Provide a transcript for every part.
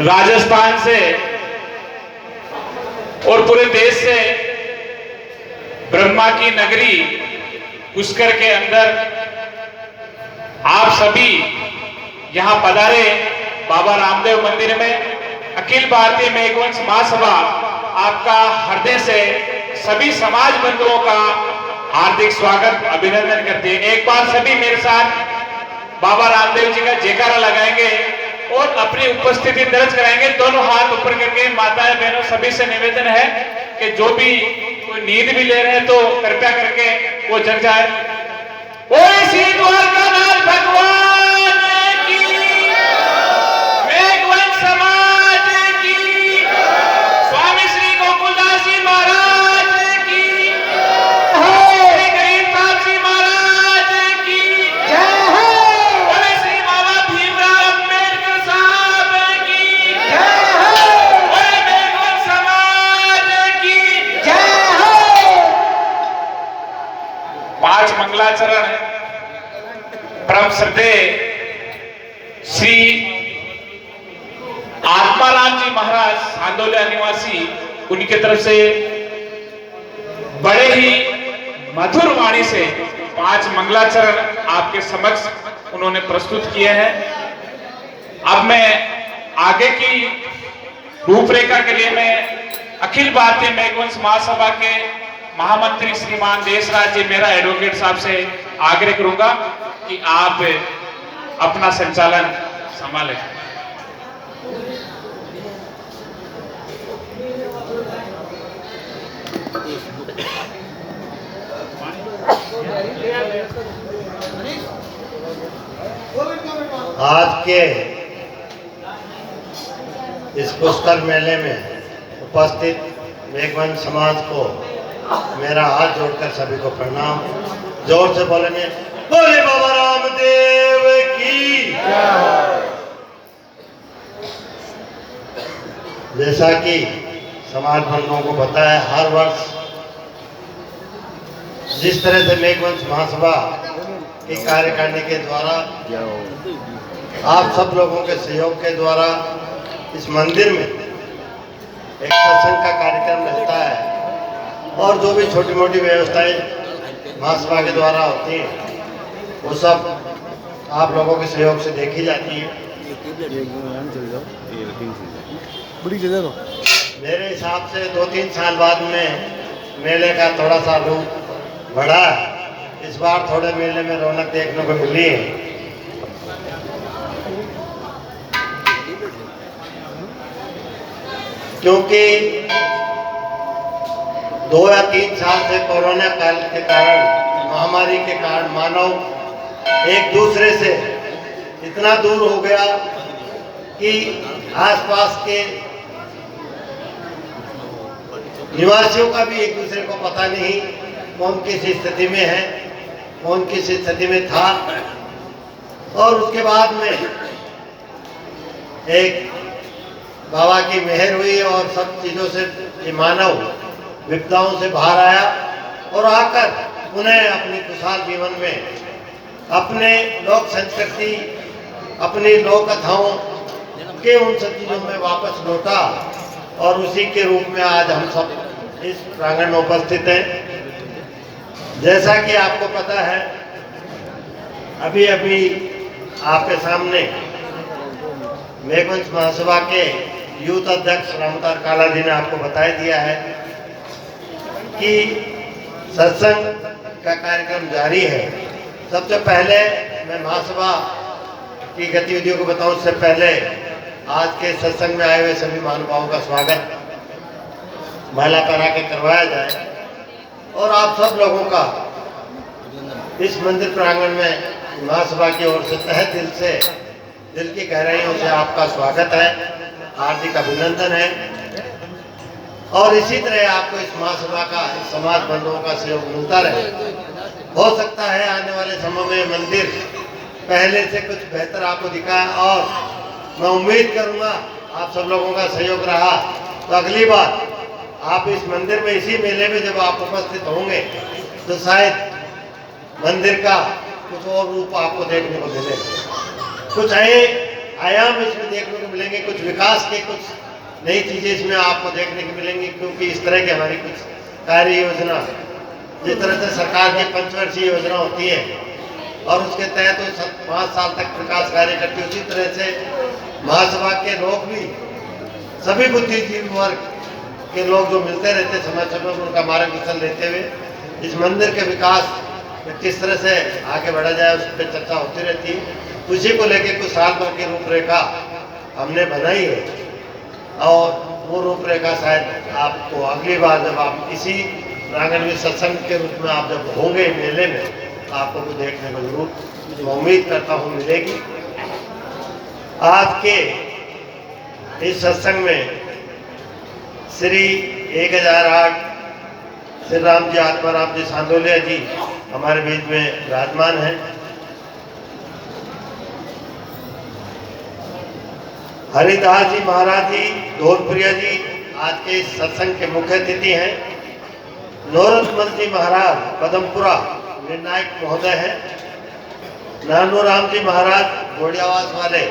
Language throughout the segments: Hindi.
राजस्थान से और पूरे देश से ब्रह्मा की नगरी पुष्कर के अंदर आप सभी यहां पधारे बाबा रामदेव मंदिर में। अखिल भारतीय मेघवंश महासभा आपका हृदय से सभी समाज बंधुओं का हार्दिक स्वागत अभिनंदन करती है। एक बार सभी मेरे साथ बाबा रामदेव जी का जयकारा लगाएंगे और अपनी उपस्थिति दर्ज कराएंगे। दोनों हाथ ऊपर करके माताएं बहनों सभी से निवेदन है कि जो भी कोई नींद भी ले रहे हैं तो कृपया करके वो जग जाए। ओए श्री द्वारकानाथ भगवान की, मेघवंश समाज की, स्वामी श्री गोकुलदास जी महाराज की, श्री गरीबदास जी महाराज की जय हो, बोले श्री बाबा भीमराव अंबेडकर साहब की जय हो, बोले मेघवंश समाज की जय हो। 5 मंगलाचरण परम श्रद्धेय श्री आत्माराम जी महाराज सांदोलिया निवासी, उनकी तरफ से बड़े ही मधुर वाणी से 5 मंगलाचरण आपके समक्ष उन्होंने प्रस्तुत किए हैं। अब मैं आगे की रूपरेखा के लिए मैं अखिल भारतीय मेघवंश महासभा के महामंत्री श्रीमान देशराज जी मेरा एडवोकेट साहब से आग्रह करूंगा कि आप अपना संचालन संभालें। आज के इस पुष्कर मेले में उपस्थित मेघवंश समाज को मेरा हाथ जोड़कर सभी को प्रणाम। जोर से बोलेंगे, बोले बाबा रामदेव की। जैसा कि समाज बंधुओं को पता है, हर वर्ष जिस तरह से मेघवंश महासभा के कार्यकारिणी के द्वारा आप सब लोगों के सहयोग के द्वारा इस मंदिर में एक सत्संग का कार्यक्रम रहता है और जो भी छोटी मोटी व्यवस्थाएं महासभा के द्वारा होती हैं वो सब आप लोगों के सहयोग से देखी जाती है। मेरे हिसाब से 2-3 साल बाद में मेले का थोड़ा सा रूप बढ़ा है। इस बार थोड़े मेले में रौनक देखने को मिली है। क्योंकि 2 या 3 साल से कोरोना काल के कारण, महामारी के कारण मानव एक दूसरे से इतना दूर हो गया कि आसपास के निवासियों का भी एक दूसरे को पता नहीं कौन किस स्थिति में है, कौन किस स्थिति में था। और उसके बाद में एक बाबा की मेहर हुई और सब चीज़ों से ये मानव विपदाओं से बाहर आया और आकर उन्हें अपनी खुशहाल जीवन में अपने लोक संस्कृति, अपनी लोक कथाओं के उन सब चीज़ों में वापस लौटा और उसी के रूप में आज हम सब इस प्रांगण में उपस्थित हैं। जैसा कि आपको पता है, अभी अभी आपके सामने मेघवंश महासभा के यूथ अध्यक्ष रामतार काला जी ने आपको बता दिया है कि सत्संग का कार्यक्रम जारी है। सबसे पहले मैं महासभा की गतिविधियों को बताऊं, उससे पहले आज के सत्संग में आए हुए सभी महानुभावों का स्वागत माला पहना के करवाया जाए और आप सब लोगों का इस मंदिर प्रांगण में महासभा की ओर से तहे दिल से, दिल की गहराइयों से आपका स्वागत है, हार्दिक अभिनंदन है। और इसी तरह आपको इस महासभा का, इस समाज बंधुओं का सहयोग मिलता रहे। हो सकता है आने वाले समय में मंदिर पहले से कुछ बेहतर आपको दिखाए और मैं उम्मीद करूंगा आप सब लोगों का सहयोग रहा तो अगली बार आप इस मंदिर में, इसी मेले में जब आप उपस्थित होंगे तो शायद मंदिर का कुछ और रूप आपको देखने को मिले। कुछ है आयाम इसमें देखने को मिलेंगे, कुछ विकास के कुछ नई चीज़ें इसमें आपको देखने को मिलेंगी, क्योंकि इस तरह की हमारी कुछ कार्य योजना, जिस तरह से सरकार की पंचवर्षीय योजना होती है और उसके तहत वो 5 साल तक विकास कार्य करती है, उसी तरह से महासभा के लोग भी सभी बुद्धिजीवी वर्ग के लोग जो मिलते रहते समय समय में उनका मार्गदर्शन लेते हुए इस मंदिर के विकास में किस तरह से आगे बढ़ा जाए उस पर चर्चा होती रहती है। उसी को लेकर कुछ साल भर की रूपरेखा हमने बनाई है और वो रूपरेखा शायद आपको अगली बार जब आप इसी प्रांगण में सत्संग के रूप में आप जब होंगे मेले में तो आपको भी देखने को जरूर मैं उम्मीद करता हूँ मिलेगी। आज के इस सत्संग में श्री 1008 श्री राम जी आत्माराम जी सांदोलिया जी हमारे बीच में विराजमान हैं। हरिदास जी महाराज जी धौलपुरिया जी आज के इस सत्संग के मुख्य अतिथि हैं। नौरतमल जी महाराज पदमपुरा निर्णायक महोदय हैं। नानू राम जी महाराज घोड़ियावास वाले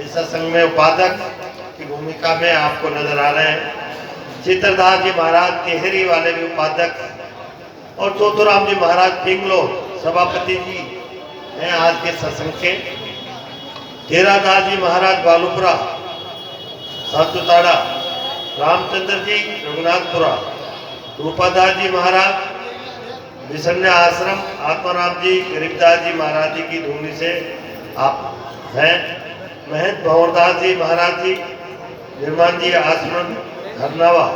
इस सत्संग में उपाध्यक्ष की भूमिका में आपको नजर आ रहे हैं। चित्रदास जी महाराज टेहरी वाले भी उपाध्यक्ष और चौथुराम जी महाराज पिंगलो सभापति जी हैं आज के सत्संग के। हीरादास जी महाराज बालूपुरा सातुताड़ा, रामचंद्र जी रघुनाथपुरा, रूपादास जी महाराज विसन्या आश्रम, आत्माराम जी गरीबदास जी महाराज जी की धूनी से आप हैं। महंत भंवरदास जी महाराज जी निर्माण जी आश्रम हरनावा,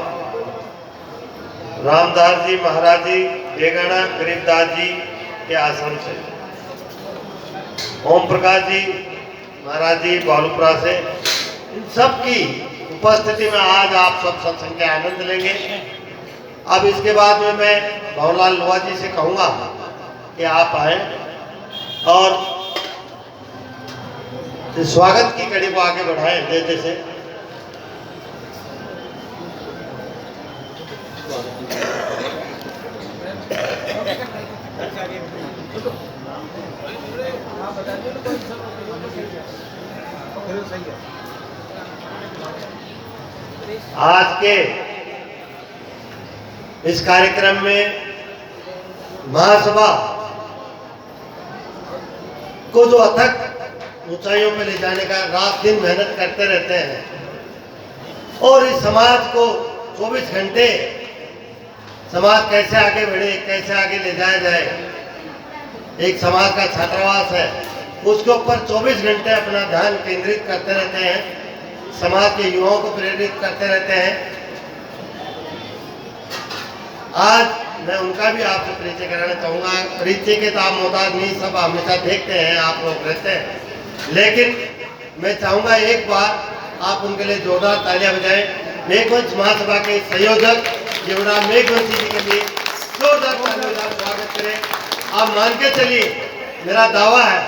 रामदास जी महाराज जी बेगाना गरीबदास जी के आश्रम से, ओम प्रकाश जी महाराज जी बालूपुरा से, इन सब की उपस्थिति में आज आप सब सत्संग के आनंद लेंगे। अब इसके बाद में मैं भवनलाल लोहा जी से कहूँगा कि आप आए और स्वागत की कड़ी को आगे बढ़ाएं जैसे से। आज के इस कार्यक्रम में महासभा को जो अथक ऊंचाइयों पर ले जाने का रात दिन मेहनत करते रहते हैं और इस समाज को 24 घंटे समाज कैसे आगे बढ़े, कैसे आगे ले जाया जाए, एक समाज का छात्रावास है उसके ऊपर 24 घंटे अपना ध्यान केंद्रित करते रहते हैं, समाज के युवाओं को प्रेरित करते रहते हैं। आज मैं उनका भी आपसे परिचय कराना चाहूँगा। परिचय के तो आप मोहताज नहीं, सब हमेशा देखते हैं, आप लोग रहते हैं, लेकिन मैं चाहूँगा एक बार आप उनके लिए जोरदार तालियां बजाएं। मेघवंश महासभा के संयोजक जीवराम मेघवंशी जी के लिए जोरदार तालियों स्वागत करें। आप मान के चलिए, मेरा दावा है,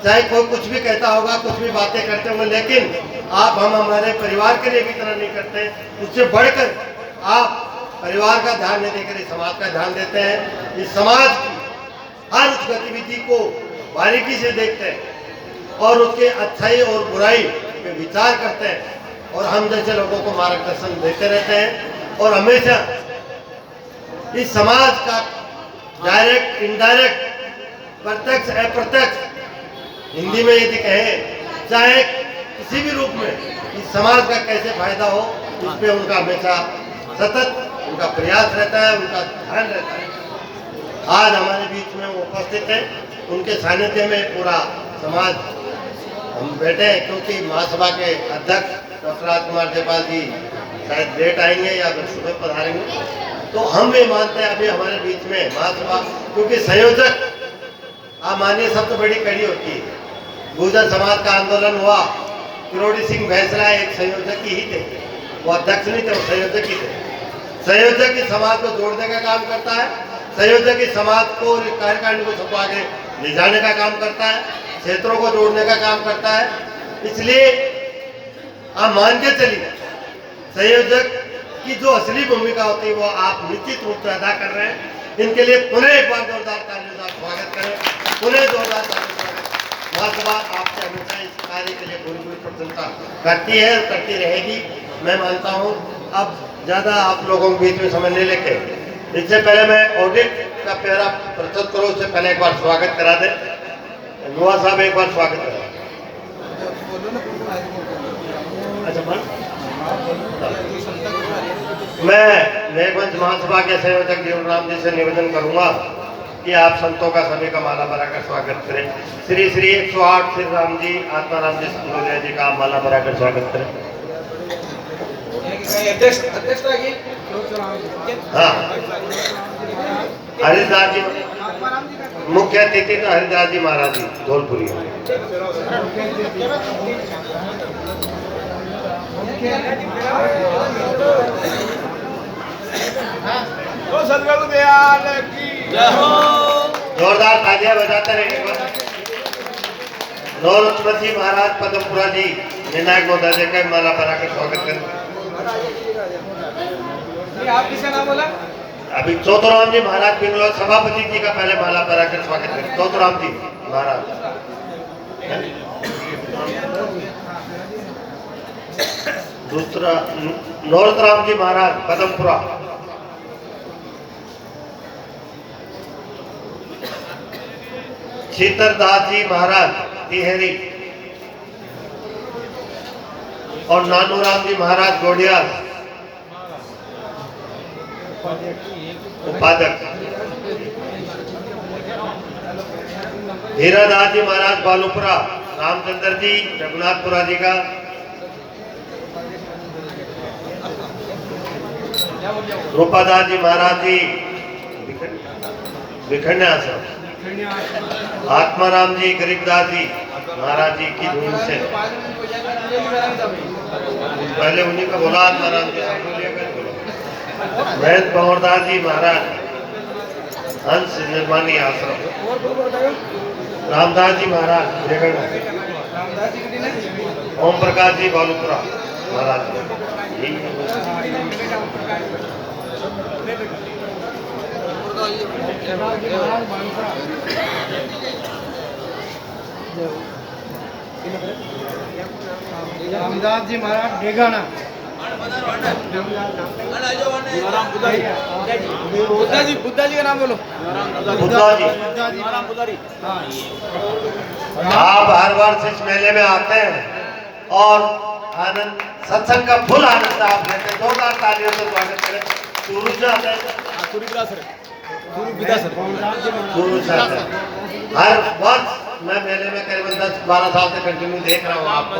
चाहे कोई कुछ भी कहता होगा, कुछ भी बातें करते होंगे, लेकिन आप हम हमारे परिवार के लिए भी इतना नहीं करते, उससे बढ़कर आप परिवार का ध्यान नहीं देकर इस समाज का ध्यान देते हैं। इस समाज की हर उस गतिविधि को बारीकी से देखते हैं और उसके अच्छाई और बुराई पे विचार करते हैं और हम जैसे लोगों को मार्गदर्शन देते रहते हैं और हमेशा इस समाज का डायरेक्ट, इनडायरेक्ट, प्रत्यक्ष, अप्रत्यक्ष, हिंदी में यदि कहें चाहे किसी भी रूप में इस समाज का कैसे फायदा हो, इस पे उनका हमेशा सतत उनका प्रयास रहता है, उनका ध्यान रहता है। आज हमारे बीच में वो उपस्थित है, उनके सानिध्य में पूरा समाज हम बैठे हैं, क्योंकि महासभा के अध्यक्ष डॉक्टर राजकुमार जयपाल जी शायद लेट आएंगे या फिर सुबह पधारेंगे, तो हम भी मानते हैं अभी हमारे बीच में महासभा, क्योंकि संयोजक आप मानिए सबसे बड़ी कड़ी होती है। गुर्जर समाज का आंदोलन हुआ, किरोड़ी सिंह भैंसरा एक संयोजक ही थे, वो अध्यक्ष नहीं थे, वो संयोजक ही थे। संयोजक इस समाज को जोड़ने का काम करता है, संयोजक इस समाज को कार्यकारिणी को सबको आगे ले जाने का काम करता है, क्षेत्रों को जोड़ने का काम करता है। इसलिए आप मान के चलिए, संयोजक की जो असली भूमिका होती है वो आप निश्चित रूप से अदा कर रहे हैं। इनके लिए पुनः एक बार जोरदार तालियों से स्वागत करें, पुनः जोरदार तालियों से स्वागत। महासभा आपसे हमेशा इस कार्य के लिए पूरी पूरी प्रशंसा करती है और करती रहेगी। मैं मानता हूँ अब ज़्यादा आप लोगों के बीच में समय नहीं लेके, इससे पहले मैं ऑडिट का प्यारा प्रस्तुत करूँ, उससे पहले एक बार स्वागत करा दे। नुआ साहब एक बार स्वागत करा। अच्छा मैं मेघवंश महासभा के संयोजक जीवनराम जी से निवेदन करूंगा कि आप संतों का सभी का माला भराकर स्वागत करें। श्री श्री 108 श्री राम जी आत्माराम जी सिंधुलिया जी का आप माला भराकर स्वागत करें। हाँ, हरिदास जी मुख्य अतिथि तो हरिदास जी महाराज जी धौलपुरी। जोरदार तालियां बजाते रहेंगे। नौरत्नजी महाराज पदमपुरा जी निर्णायक महोदय का माला भराकर स्वागत करें। आप किसका नाम बोला? अभी चौथुराम जी महाराज बिंगलोर सभापति जी का पहले माला भराकर स्वागत करें। चौथुराम जी महाराज। दूसरा नौरतराम जी महाराज पदमपुरा। शीतरदास जी महाराज तिहरी और नानूराम जी महाराज गोडिया उपाध्यक्ष। हीरादास जी महाराज बालूपुरा, रामचंद्र जी रघुनाथपुरा जी का, रूपादास जी महाराज जी विखंड आश्रम, आत्माराम जी गरीबदास जी महाराज जी की धूम से पहले उन्हीं का बोला। आत्माराम जी महेंद्र पंवरदास जी महाराज हंस निर्माणी आश्रम, रामदास जी महाराज ओम प्रकाश जी बालूपुरा महाराज। रामदास जी महाराज डेगाना। बुद्धा जी का नाम बोलो। बुद्धा जी। आप हर बार इस मेले में आते हैं और आनंद सत्संग का फुल आनंद आप लेते हैं। 2 तालियों से स्वागत करें। हर वर्ष मैं मेले में करीबन 10-12 साल से कंटिन्यू देख रहा हूँ आपको।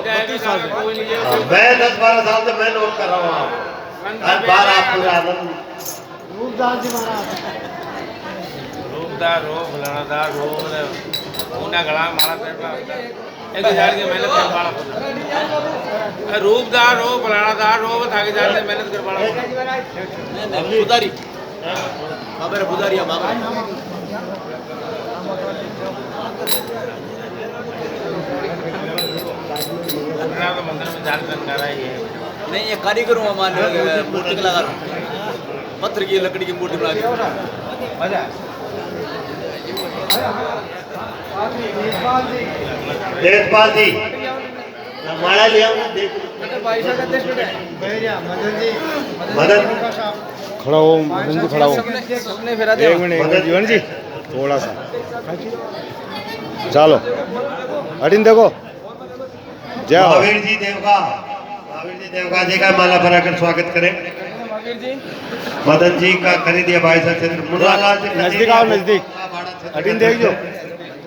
मैं 10-12 साल से मैं नोट कर रहा हूँ आप हर बार आप पूरा आनंद। रूपदास जी महाराज रूपदार रो फलानादार रो ऊना गला मारा तेरा एक हजार के मेहनत कर पाड़ा रूपदार रो फलानादार रो थाके जाते मेहनत कर पाड़ा बुदारी बाबा बुदारी बाबा तो मंदिर में जान कर रहा है। नहीं ये कारीगर हूँ मान मूर्ति कलाकार पत्थर की लकड़ी की मूर्ति बना के। देशपाल जी माला लिया मदन खड़ा हो मदन जी, खड़ा हो। सबने फेरा दे। एक मिनट जीवन जी थोड़ा सा चलो अटिन देखो। जय हो। महावीर जी देवका जी का माला भराकर स्वागत करें। मदन जी का खरीद दिया भाई साहब चंद्र मुन्नालाल जी नजदीक आओ, नजदीक अटिन देख जो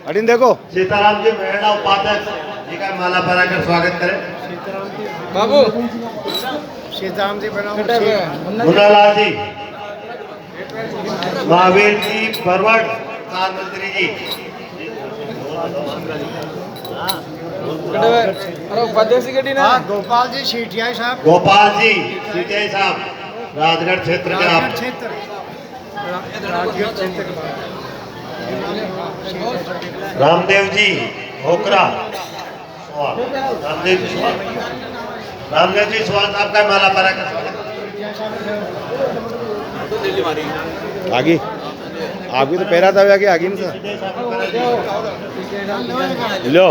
अटिन देखो। सीताराम जी मेहड़ा उपाध्यक्ष जी का माला भराकर स्वागत करें। बाबू सीताराम जी मुन्नालाल जी, महावीर जी बरवड़ प्रधानमंत्री जी, गोपाल जी सीटिया साहब, गोपाल जी सीटिया साहब राजगढ़ क्षेत्र के आप रामदेव जी होकरा रामदेव जी स्वागत आपका माला भराकर आगे आगे तो पैरा था आगे आगे लो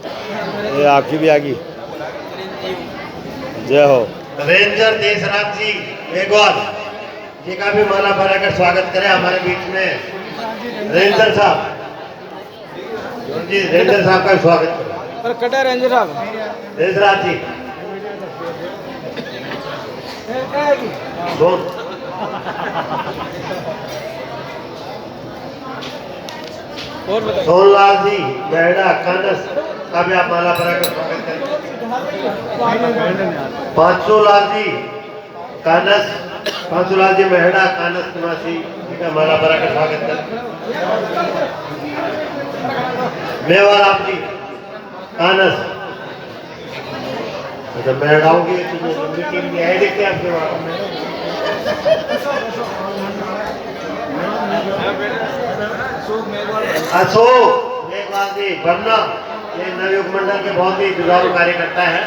ये आपकी भी आ गई। जय हो। रेंजर देशराज जी मेघवाल जी का भी माला भराकर स्वागत करें हमारे बीच में। रेंजर साहब जी, रेंजर साहब का भी स्वागत करें। पर कटा रेंजर साहब देशराज जी बोल। और बताइए। सोनलाल जी बेहड़ा कानस का भी आप माला भराकर स्वागत करें। पांचूलाल जी कानस, पांचूलाल जी मेहड़ा कानस निवासी जी का माला भराकर स्वागत करें। मेवाराम जी कानस, अच्छा मेहड़ाओं की मीटिंग है देखते हैं आपके वहाँ में। अशोक मेघवाल जी बन्ना, ये नवयुग मंडल के बहुत ही जुझारू कार्यकर्ता है।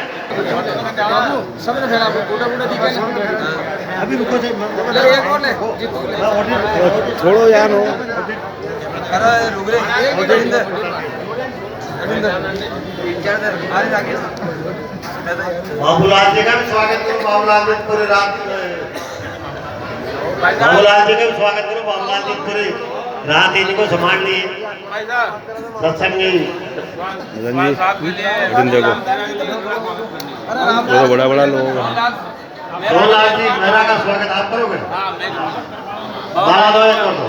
सबने फेरा बूटा बूटा दिखा ना। अभी रुको जी, एक और ले छोड़ो यार हो। अरे रुक रे बाबूलाल जी का भी स्वागत करो। बाबूलाल जी पूरी रात, बाबूलाल जी का भी स्वागत करो। बाबूलाल जी पूरी रात इनको संभाल लिए भाई साहब सत्संग रंजीत दिन देखो, देखो बड़ा बड़ा लोग हैं। सोनलाल जी मेहरा का स्वागत आप करोगे? माला दो एक और दो।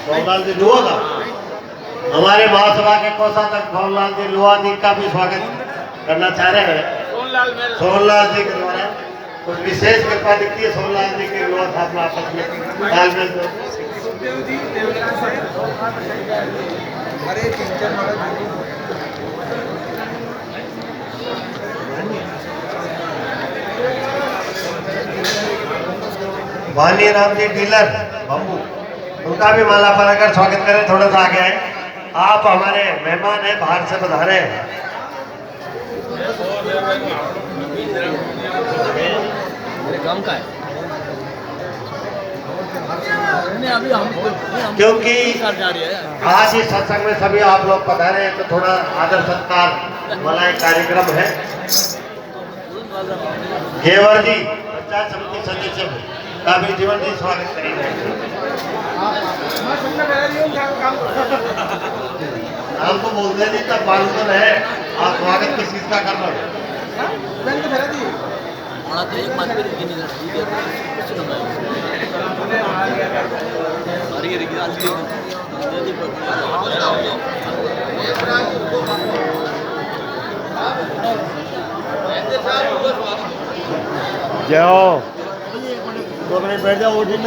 सोनलाल जी दुआ का हमारे महासभा के कोषाध्यक्ष सोनलाल जी लुआ जी का भी स्वागत करना चाह रहे हैं। सोनलाल जी के द्वारा कुछ विशेष कृपा दिखती है। सोनलाल जी के लुआ साहब में आपस में तालमेल दो। वानी राम जी डीलर बम्बू, उनका भी माला भराकर स्वागत करें। थोड़ा सा आगे आए, आप हमारे मेहमान हैं, बाहर से पधारे हैं। काम का है अभी हम क्योंकि जा रही है। आज इस सत्संग में सभी आप लोग पधारे हैं, तो थोड़ा आदर सत्कार वाला एक कार्यक्रम है। घेवर जी पंचायत समिति सदस्य का भी जीवन जी स्वागत करेंगे। आपको बोलते नहीं तब मालूम तो है आप स्वागत किस चीज का कर रहे हो। तो एक बात पे ठीक है कुछ करना जय हो। 2 मिनट बैठ जाओ, वो ठीक